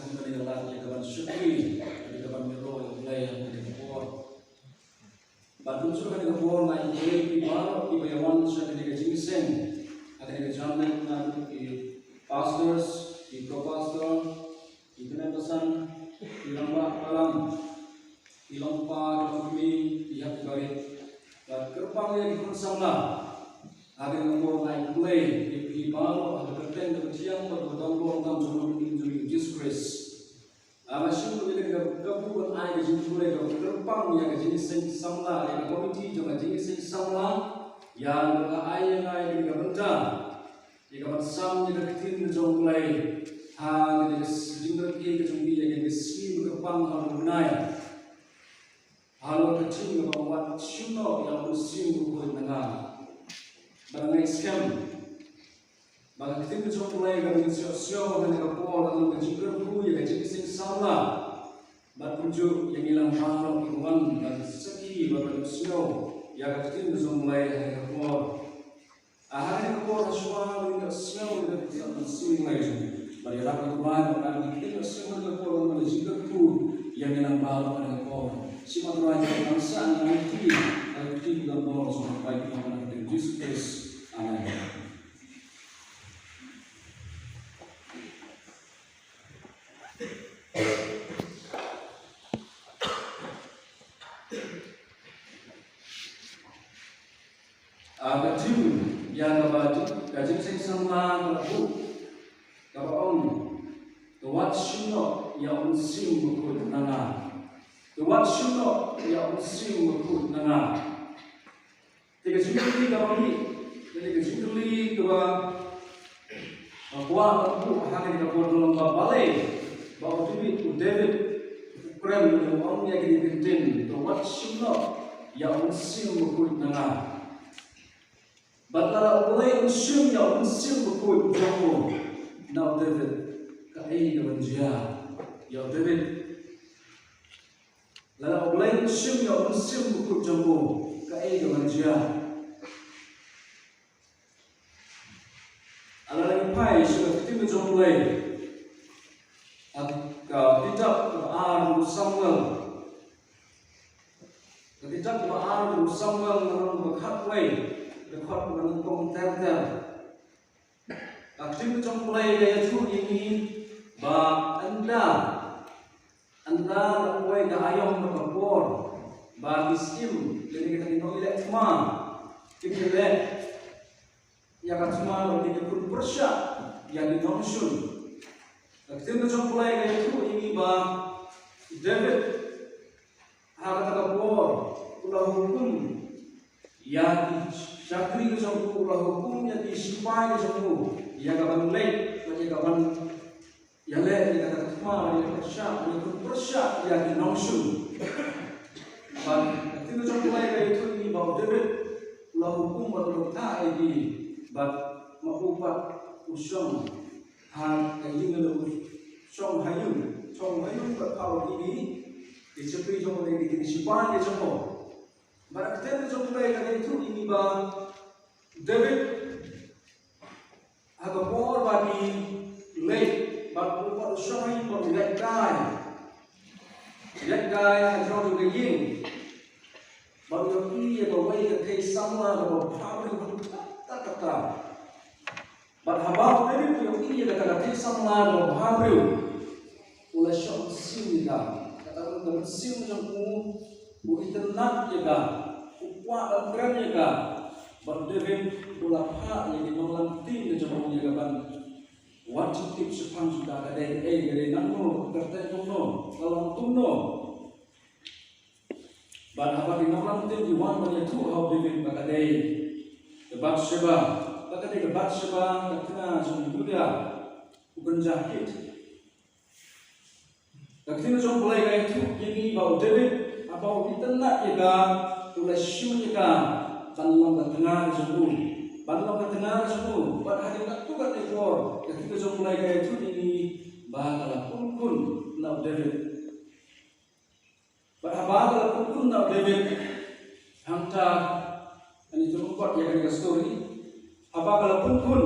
kembali dalam kawan syukri dari kawan miro yang dari kapor bantu sudah dari kapor naik di bawah di bayawan sudah dari kejisen ada dari jalan di pastors di pro-pastor di penampasan di lembah alam di lompa kami di hati baik dan kerpangnya di konsanglah agar kapor naik play di bawah ada kerten keciang berdondong dalam jumlah Jesus Christ. Amasih menjadi kebutuhan air jenis mulai terpang yang jenis samla yang komiti juga jenis samla yang air di kebentar di kebersam di ketin jom mulai hang di sejumlah kiri kejumbi yang disi berkepang harunai halu kecil membuat syuno yang musim berbuat dengan barang scam bagi kita mencoba mulai dari sio-sio dan kapal dan menjadi ku yang jadi sing salah, bertuju yang hilang malam iman dan seki bagi sio yang kita mencoba mulai dari kapal. Ahari kapal semua dengan sio dan kita mencoba mulai bagi rakyat Tuhan dan kita semua kapal dan menjadi ku yang hilang malam dan kapal. Semua rakyat bangsa nanti akan tinggal bawah sampai kepada Yesus Kristus. Amin. Kecil yang abadi, kecil sing sama kelabu, kawan, tuat sino yang musim berkut nanga, tuat sino yang musim berkut nanga. Tiga jumlah kawan ni, tiga jumlah kawan, buat aku hari ini kawan dalam balai, bawa David, Ukraine dengan orang yang dipimpin, tuat sino yang musim berkut nanga. Batara ulai unsur yang unsur berkut jamu. Now David kai dengan dia. Ya David. Lalu ulai unsur yang unsur berkut jamu. Kai dengan dia. Alalagi pai sudah kita jamu ulai. Tidak Quran Samuel. Tidak Quran Samuel dalam berkhatway. Rekod menunggu terter. Aktif trong play gaya tu ini bab anda lakukan ayam berkebor bab istim jadi kita minum ilek semua kita ilek yang akan semua berarti pun persyak yang dinomsun. Aktif trong play gaya tu ini bab David harga terkebor ulah hukum yang syakri ke semua ulah hukumnya disipai ke semua yang kapan lek yang kapan yang lek yang kata semua yang persyak yang persyak yang dinongsun dan ketika semua mulai itu ini bahawa David ulah hukum atau tak lagi bat makupat usung hal yang ingin usung hayun berkau ini disepri semua yang disipai ke semua. Maka kita mulai dari itu ini bah David agak more bagi late but what showing from that guy yang jauh juga yin baru ini bawa ke case sama bawa pabrik tak kata but habang David yang ini kata case sama bawa pabrik ulah show sim dah kata dalam sim macam internet juga, upah upgrade juga, berdevin ulapa yang dimelantik dengan juga ban wajib tip sepang sudah ada dari nano kerja tuno, kalau tuno, ban apa dimelantik di wan banyak tu how devin bakadai, kebat seba, kerana semua dunia bukan jahit. Ketika jom mulai kaya itu, ini bawa David. Apa kita nak juga tulis syur juga banlang ke tengah semua buat hari tak tu kat ekor ketika jom mulai kaya itu ini bahagilah kun nak David bahagilah kun nak David hantar ini tu buat yang ada story bahagilah kun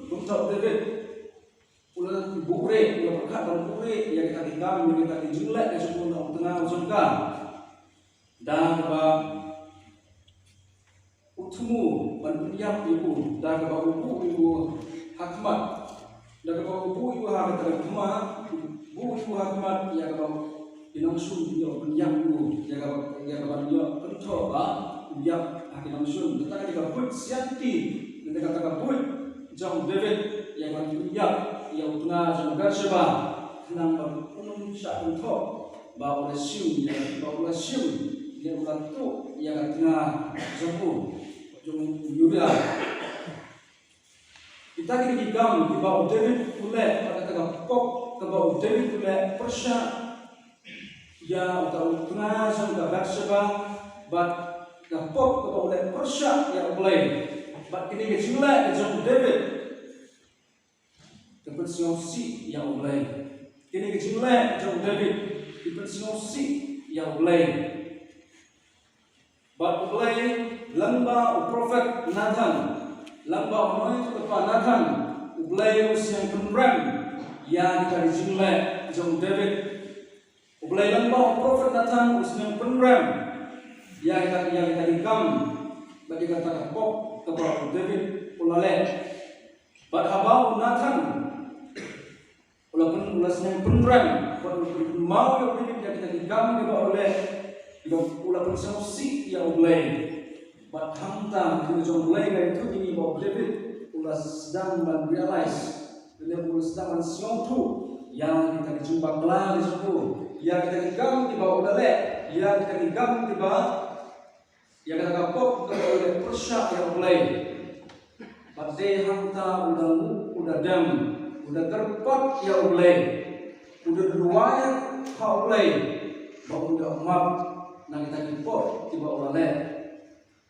untuk David ulah bukre ulah berkat dan bukre yang kita tadi kami kita dijulek ke sepuluh tengah usungka dan ba utmu banyak ibu dan ba ibu hakmat dan ba ibu hakmat bu ibu hakmat ya ba inongsun yo banyak ibu ya ba yo contoh ba ya inongsun tetapi ka but sianti dan kata but jong David yang banyak ya utna jong Berseba nang unum sya contoh ba oleh siu ya ba oleh siu ya ulah tu ya tengah jong Yuda kita kini gam di bawah David pula pada tengah pop ke bawah David pula Persya ya utau tengah jong Berseba bat ke pop ke bawah Persya ya boleh bat kini kecilai ke jong David kepensiosi yang boleh kini kecilai jong David kepensiosi yang boleh bat boleh lamba prophet Nathan lamba orang itu kepada Nathan boleh usiang penram yang kita kecilai jong David boleh lamba prophet Nathan usiang penram yang kita dikam bagi kata pop kepada David ulale bat habau Nathan ulah senang penram mau yang kita dikam kepada oleh ulah pensiosi yang boleh bat hamta kita jom boleh itu ini bawa David ulah sedang realize dan ulah sedang siang tu yang kita dijumpa kelar di situ yang kita dikam di bawah oleh yang kita dikam di bawah yang kita kapok ke oleh Persya yang boleh bat de hamta udah dam udah terpat yang boleh udah riwayat kau boleh bawa udah map nak kita dipot di bawah oleh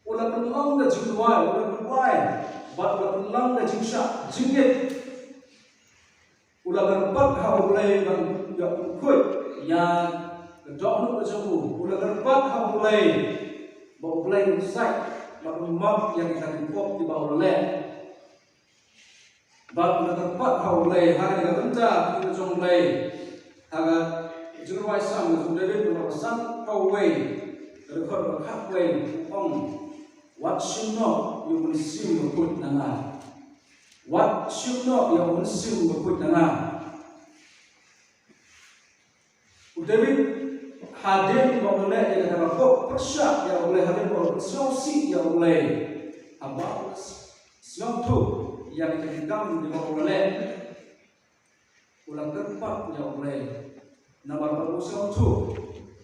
ulah penulang dah jumpai ulah berbuai bat ulah penulang dah jingsa jingit ulah berpat kau boleh dan tidak ikut yang kedok nak berjumpa ulah berpat kau boleh bawa boleh insight bawa map yang kita dipot di bawah oleh bat ulah berpat kau boleh hari kita bentar kita jumpai hari jumpai sama David berpesan kau way rekod berkat way om what should not you will see berikut nana what should not you will see berikut nana David hadir boleh yang dalam kok Persya yang boleh hadir boleh siosi yang boleh abang siang tu yang dikendang di bawah boleh ulang tempat yang boleh nama berusaha tu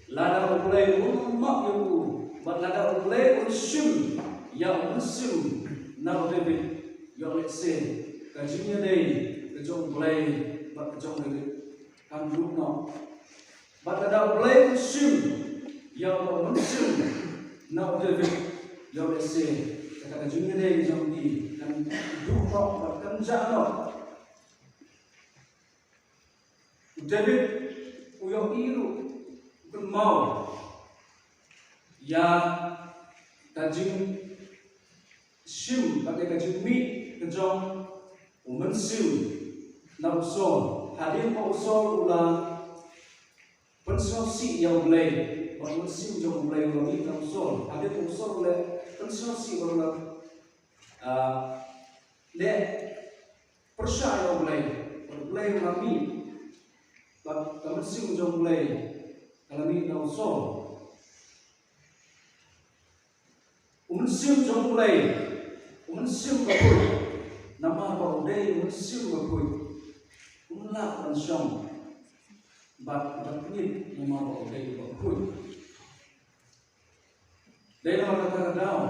lada boleh umat ibu bat lada boleh usim yang usim nama David yang lesen kajinya deh kejong boleh bat kejong deh kandung no bat lada boleh usim yang usim nama David yang lesen kata kajinya deh kejong di dan duha bat kerja no David uyok iru mau yang kajing sim pakai kajing mi kejong umen sim nak usul hadir mau usul ulang pensiosi yang boleh umen sim jom boleh ulang nak usul hadir mau usul oleh pensiosi ulang le Persya yang boleh ulang mi kalau sim jom boleh kalau ni nak usul sim jom boleh sim berkut nama baru day sim berkut lah pensiun bat ni nama baru day berkut day nama kata daun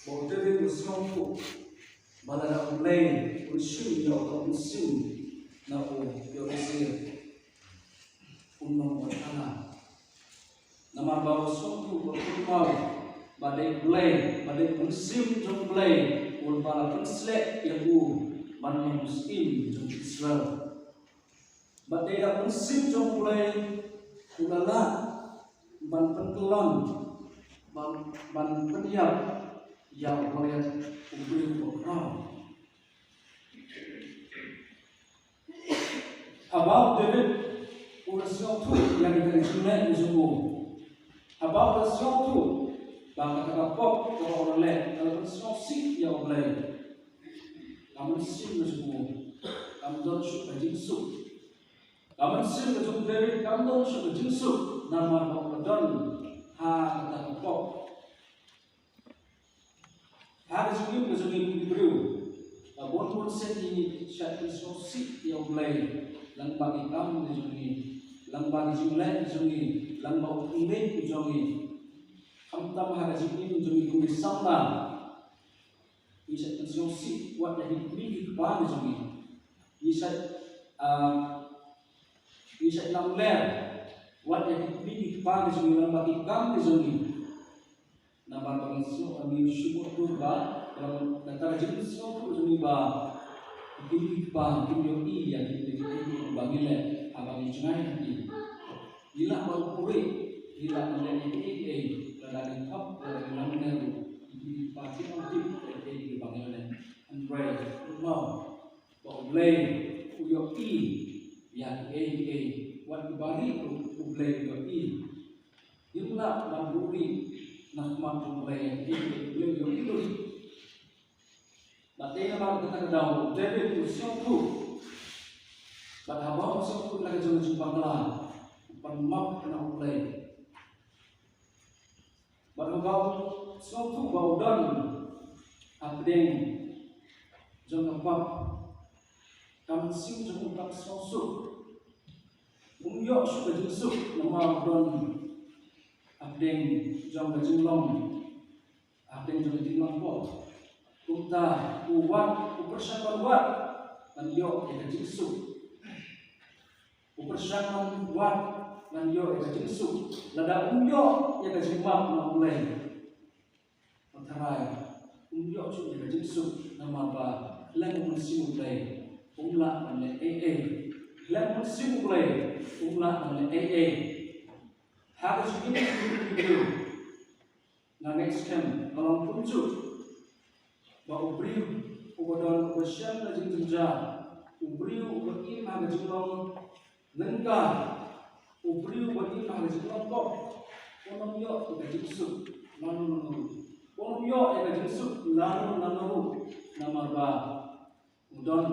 baru day pensiun tu balada boleh sim jauh sim nak yo isi unang anak nama baru suatu berkumau badai belai badai musim jom belai ul bala penslek yang man muslim jom Israel badai dah musim jom belai ulala man penkelon man peniap yang boleh ubin berkau about David Urasyon tu yang kita jumlah sungguh. Abang urasyon tu bang kata pop kalau orang lain kalau urasyon sih yang orang lain. Kamu sih sungguh. Kamu don syuk jinsu. Kamu sih macam David kamu don syuk jinsu. Nama orang don ha kata pop. Ha sungguh sungguh diberi. Abang pun sendiri syat urasyon sih yang orang lain. Lang bagi kamu sungguh. Lang bagi jumlah sungguh. Lang mau ini sungguh. Kamu tak mahu sungguh sungguh kumis sama. Isa tensiong si wat yang diberi kepada sungguh. Isa lamler wat yang diberi kepada sungguh lang bagi kamu sungguh. Nama bagi sungguh kami syukur turba kalau kata jenis sungguh sungguh ba diberi kepada kim i yang diberi bangile abang junai ini. Ila baru puri ila menjadi ladang top ladang lamler diberi kepada tim di bangile and pray love play your e yang what bari to play your e itulah lamburi nak mampu play play your e batena baru kita kedau David usiong tu bat habang usiong tu lagi jauh jumpa kelan penmap kena play bat habang usiong tu bau dan abdeng jong kapap kam sim jong kapap sosuk umyo suka jesuk nama don abdeng jong kajulong abdeng jong kajulong po kunta uwat upersakan wat dan yo jesuk upersakan wat dan yo jesuk lada umyo kajimap na mulai matarai umyo suka jesuk nama ba lang musim play umla mane lang musim play umla mane harus ini dulu na next time kalau puncu ba ubriu ubodon usyam na jinja ubriu bagi ma gajulong nengka ubriu bagi ma gajulong ko umyo suka jesuk lalu Pemio yang jesuk lalu nama ba udon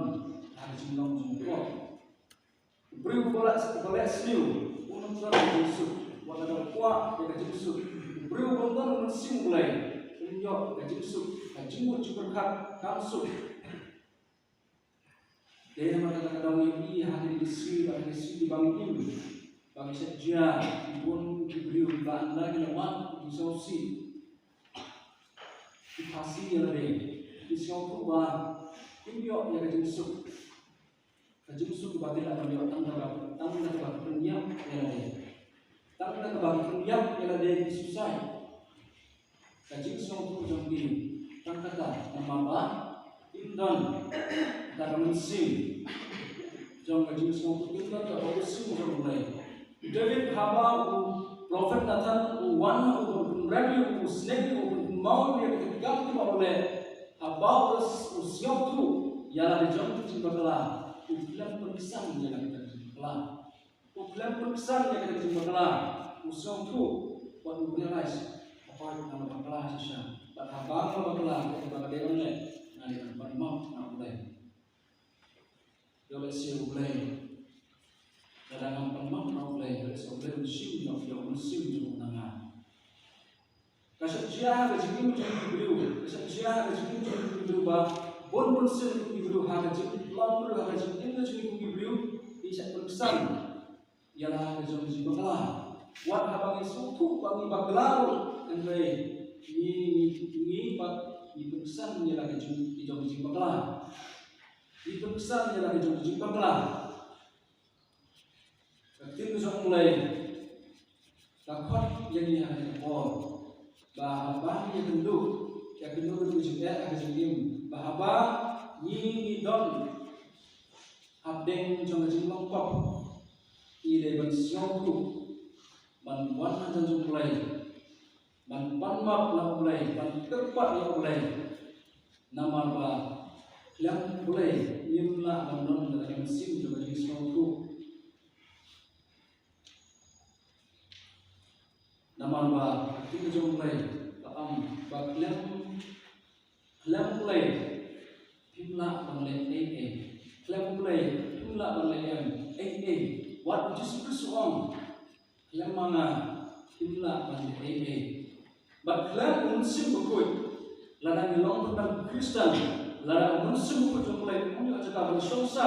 harus minum jumpa. Beri bola seliu, unum suara jesuk. Waktu kuat yang jesuk. Beri bola mesin mulai. Pemio yang jesuk. Jumpa berkat kamsuk. Dia nama kata-kata ini hadir di sini bangin. Bagi saja pun diberi bahan lagi lewat di sosial. Dikasih yang ada di siapa bah imyo yang kejusuk bagi lah imyo tangga bagi penyam yang ada tangga bagi penyam yang ada di susai kaji siapa jambi tangga nama bah indon dalam musim jam kaji siapa indon dalam musim jam mulai David haba Prophet Nathan wan radio snake mau dia ketika kita boleh about usiok tu yang ada jam tu berkelah ufilan perpisahan yang kita berkelah ufilan perpisahan yang kita berkelah usiok tu buat realize apa yang kita berkelah sisa berhabang berkelah kita berkelah ni nanti bermau nak boleh jolesi boleh dalam bermau nak boleh jolesi boleh musim nak dia musim juga nangan Kasih rezeki menjadi beliau, kasih rezeki menjadi beliau bah, bon sen beliau rezeki, lampur rezeki itu jadi beliau bisa berkesan, ialah rezeki bakalah, wat abang suku bagi bakalau, andai ini berkesan ialah rezeki bakalah, berkesan ialah rezeki bakalah, ketika kita mulai, takut jadi hanya orang. Bahaba yang tentu itu juga ada jengim. Bahaba ni don abdeng jong jengim kop ide bensiong tu ban wan ajan jong mulai ban panmap na mulai ban tepat na mulai nama ba yang mulai nimla ban don dalam mesin jong jengim tu naman ba kita jom play ba klem play pimla bangle klem play pimla bangle what Jesus Christ on klem manga pimla bangle ba klem unsim bukut ladang long tentang Kristen ladang unsim bukut jom play punya aja bersongsa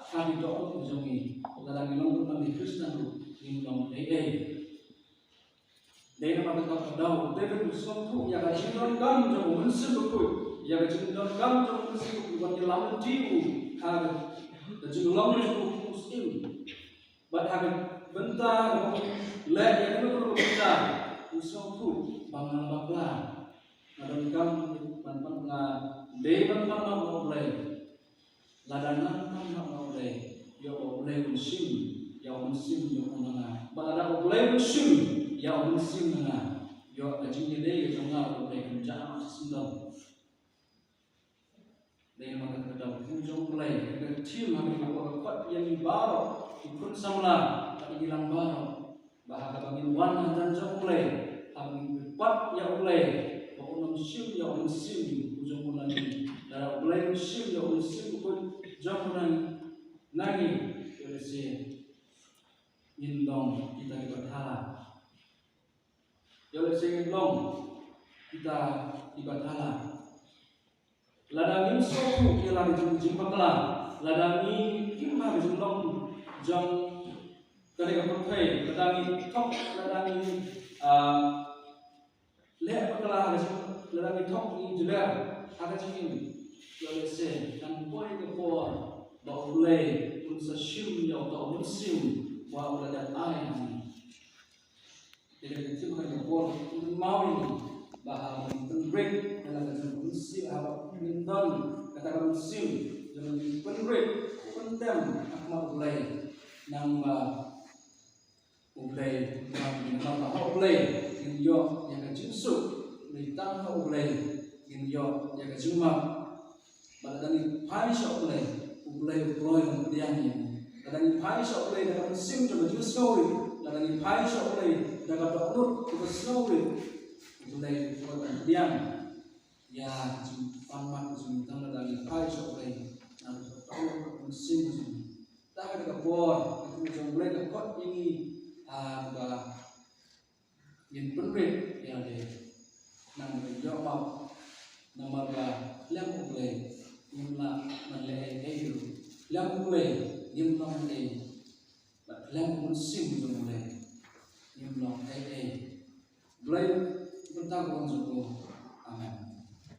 kami doa ujongi ladang long tentang Kristen ini long Dena pada kau tahu, David bersatu yang kacimdan kami jauh mensibukui, yang kacimdan kami jauh mensibukui bagi lawan jiwa, agar kacimdan lawan jiwa muslim, but agar bentar, leh yang itu bentar, bersatu bangun bakla, ada kami bangun David bangun boleh, ladanan bangun boleh, ya boleh muslim, ya muslim yang mana, pada boleh muslim. Ya musim na yo ajing ni yo tengah boleh kerja sendal dengan mata kedau kunjung mulai dengan tim kami buat yang baru ikut samla kami hilang baru bahasa kami wan dan jauh mulai kami buat yang mulai pokok musim ya musim kunjung mulai dan mulai musim ya musim pun jauh mulai nagi oleh si indong kita berhala Jauh sehingga long kita ibadah ladang ini suatu ialah jumpa kelam ladang ini kita habis long jam ketika berkai ladang ini top ladang ini leh kelam habis ladang ini top ini juga agak cengeng jauh seh dan boy kepor bau leh unsa shim yang tak musim bau ladang air jadi kita bukan kepor mau ini bahwa penbreak dalam kata musim apa minton kata musim jangan penbreak pentem akmal ulai nambah ulai nambah ulai injo yang kejusuk ditang ulai injo yang kejumak pada tadi paisha ulai ulai yang kadang paisha ulai dalam musim coba jusuk kadang paisha ulai dalam doa kita selalu mulai buat diam ya paman sementara dari paisha ulai dan doa musim tak ada kapor itu mulai kapor ini apa yang penting yang ada nama jawab nama yang mulai imla malai ayu yang mulai imla malai yang musim mulai yang long mulai tentang orang suku